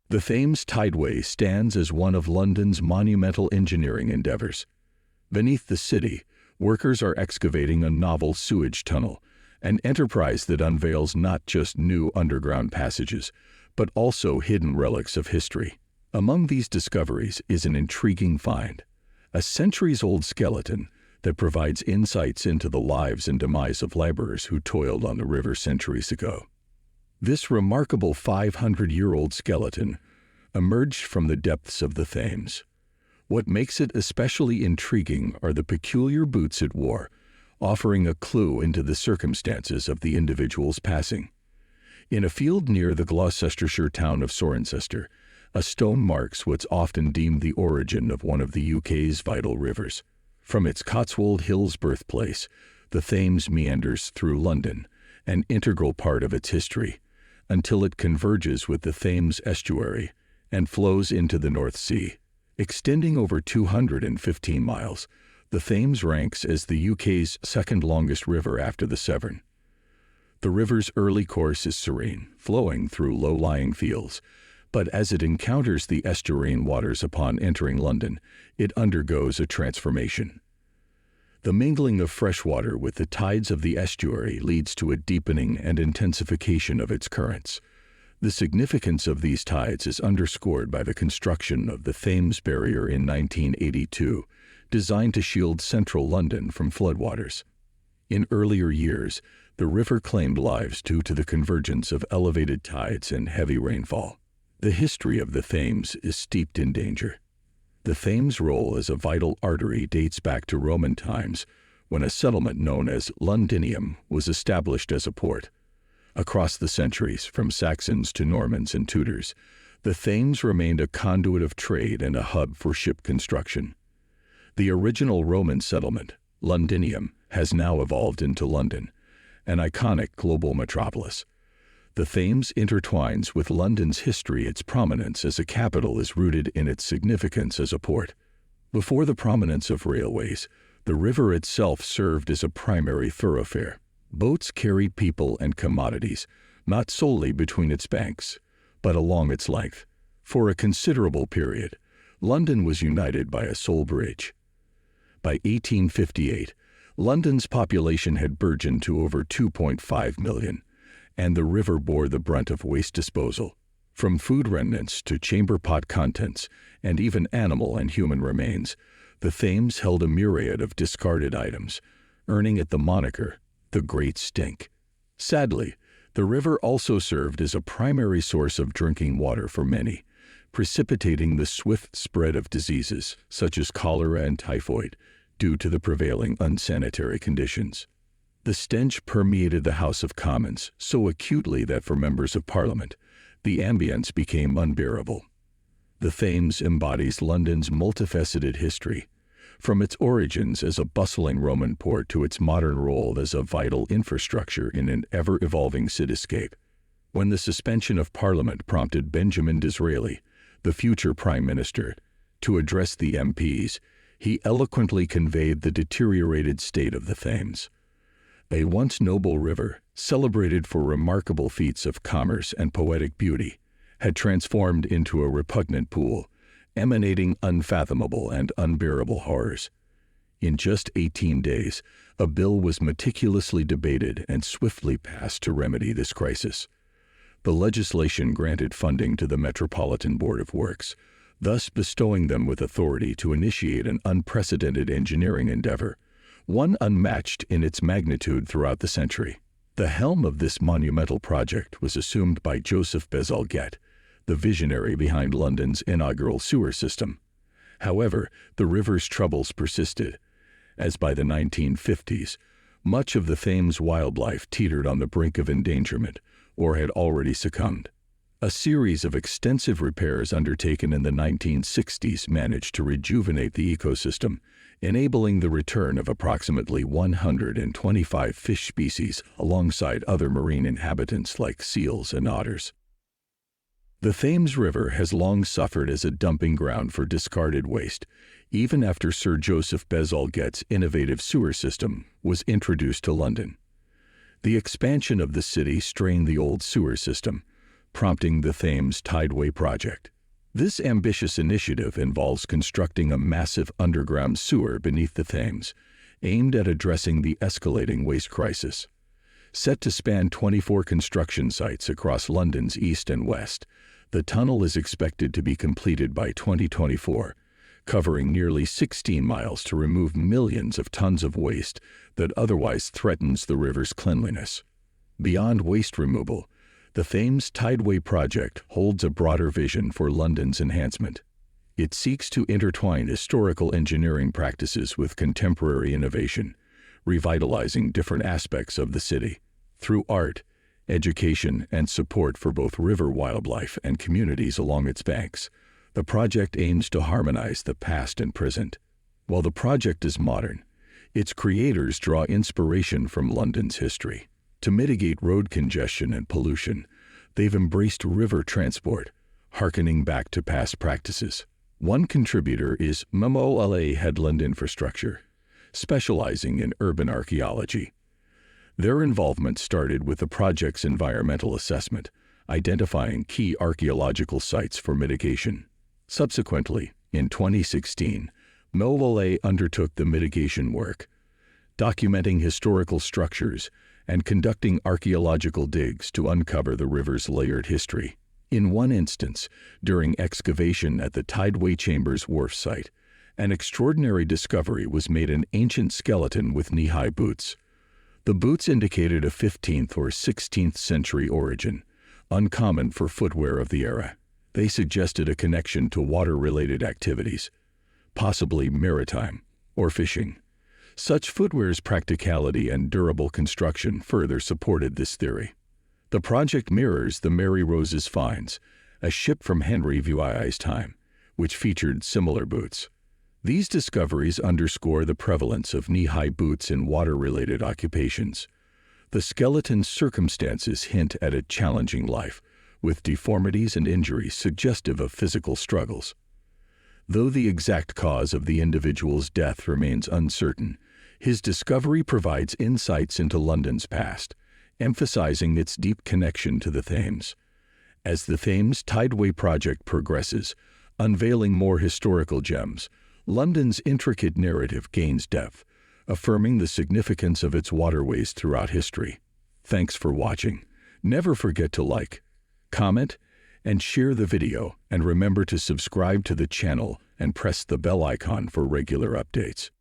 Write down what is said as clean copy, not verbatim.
The Thames Tideway stands as one of London's monumental engineering endeavors. Beneath the city, workers are excavating a novel sewage tunnel, an enterprise that unveils not just new underground passages, but also hidden relics of history. Among these discoveries is an intriguing find, a centuries-old skeleton that provides insights into the lives and demise of laborers who toiled on the river centuries ago. This remarkable 500-year-old skeleton emerged from the depths of the Thames. What makes it especially intriguing are the peculiar boots it wore, offering a clue into the circumstances of the individual's passing. In a field near the Gloucestershire town of Cirencester, a stone marks what's often deemed the origin of one of the UK's vital rivers. From its Cotswold Hills birthplace, the Thames meanders through London, an integral part of its history, until it converges with the Thames estuary and flows into the North Sea. Extending over 215 miles, the Thames ranks as the UK's second longest river after the Severn. The river's early course is serene, flowing through low-lying fields, but as it encounters the estuarine waters upon entering London, it undergoes a transformation. The mingling of fresh water with the tides of the estuary leads to a deepening and intensification of its currents. The significance of these tides is underscored by the construction of the Thames Barrier in 1982, designed to shield central London from floodwaters. In earlier years, the river claimed lives due to the convergence of elevated tides and heavy rainfall. The history of the Thames is steeped in danger. The Thames' role as a vital artery dates back to Roman times, when a settlement known as Londinium was established as a port. Across the centuries, from Saxons to Normans and Tudors, the Thames remained a conduit of trade and a hub for ship construction. The original Roman settlement, Londinium, has now evolved into London, an iconic global metropolis. The Thames intertwines with London's history. Its prominence as a capital is rooted in its significance as a port. Before the prominence of railways, the river itself served as a primary thoroughfare. Boats carried people and commodities, not solely between its banks, but along its length. For a considerable period, London was united by a sole bridge. By 1858, London's population had burgeoned to over 2.5 million, and the river bore the brunt of waste disposal, from food remnants to chamber pot contents, and even animal and human remains. The Thames held a myriad of discarded items, earning it the moniker, the Great Stink. Sadly, the river also served as a primary source of drinking water for many, precipitating the swift spread of diseases such as cholera and typhoid due to the prevailing unsanitary conditions. The stench permeated the House of Commons so acutely that for members of Parliament, the ambience became unbearable. The Thames embodies London's multifaceted history, from its origins as a bustling Roman port to its modern role as a vital infrastructure in an ever-evolving cityscape. When the suspension of Parliament prompted Benjamin Disraeli, the future Prime Minister, to address the MPs, he eloquently conveyed the deteriorated state of the Thames. A once noble river, celebrated for remarkable feats of commerce and poetic beauty, had transformed into a repugnant pool, emanating unfathomable and unbearable horrors. In just 18 days, a bill was meticulously debated and swiftly passed to remedy this crisis. The legislation granted funding to the Metropolitan Board of Works, thus bestowing them with authority to initiate an unprecedented engineering endeavor, one unmatched in its magnitude throughout the century. The helm of this monumental project was assumed by Joseph Bazalgette, the visionary behind London's inaugural sewer system. However, the river's troubles persisted, as by the 1950s, much of the Thames wildlife teetered on the brink of endangerment or had already succumbed. A series of extensive repairs undertaken in the 1960s managed to rejuvenate the ecosystem, enabling the return of approximately 125 fish species alongside other marine inhabitants like seals and otters. The Thames River has long suffered as a dumping ground for discarded waste, even after Sir Joseph Bazalgette's innovative sewer system was introduced to London. The expansion of the city strained the old sewer system, prompting the Thames Tideway project. This ambitious initiative involves constructing a massive underground sewer beneath the Thames, aimed at addressing the escalating waste crisis. Set to span 24 construction sites across London's east and west, the tunnel is expected to be completed by 2024, covering nearly 16 miles to remove millions of tons of waste that otherwise threatens the river's cleanliness. Beyond waste removal, the Thames Tideway project holds a broader vision for London's enhancement. It seeks to intertwine historical engineering practices with contemporary innovation, revitalizing different aspects of the city. Through art, education, and support for both river wildlife and communities along its banks, the project aims to harmonize the past and present. While the project is modern, its creators draw inspiration from London's history. To mitigate road congestion and pollution, they've embraced river transport, harkening back to past practices. One contributor is monumental Headland Infrastructure, specializing in urban archaeology. Their involvement started with the project's environmental assessment, identifying key archaeological sites for mitigation. Subsequently, in 2016, monumental undertook the mitigation work, documenting historical structures and conducting archaeological digs to uncover the river's layered history. In one instance, during excavation at the Tideway Chambers Wharf site, an extraordinary discovery was made: an ancient skeleton with knee-high boots. The boots indicated a 15th or 16th century origin, uncommon for footwear of the era. They suggested a connection to water-related activities, possibly maritime or fishing. Such footwear's practicality and durable construction further supported this theory. The project mirrors the Mary Rose's finds, a ship from Henry VII's time, which featured similar boots. These discoveries underscore the prevalence of knee-high boots in water-related occupations. The skeleton's circumstances hint at a challenging life, with deformities and injuries suggestive of physical struggles. Though the exact cause of the individual's death remains uncertain, his discovery provides insights into London's past, emphasizing its deep connection to the Thames. As the Thames Tideway project progresses, unveiling more historical gems, London's intricate narrative gains depth, affirming the significance of its waterways throughout history. Thanks for watching. Never forget to like, comment, and share the video, and remember to subscribe to the channel and press the bell icon for regular updates.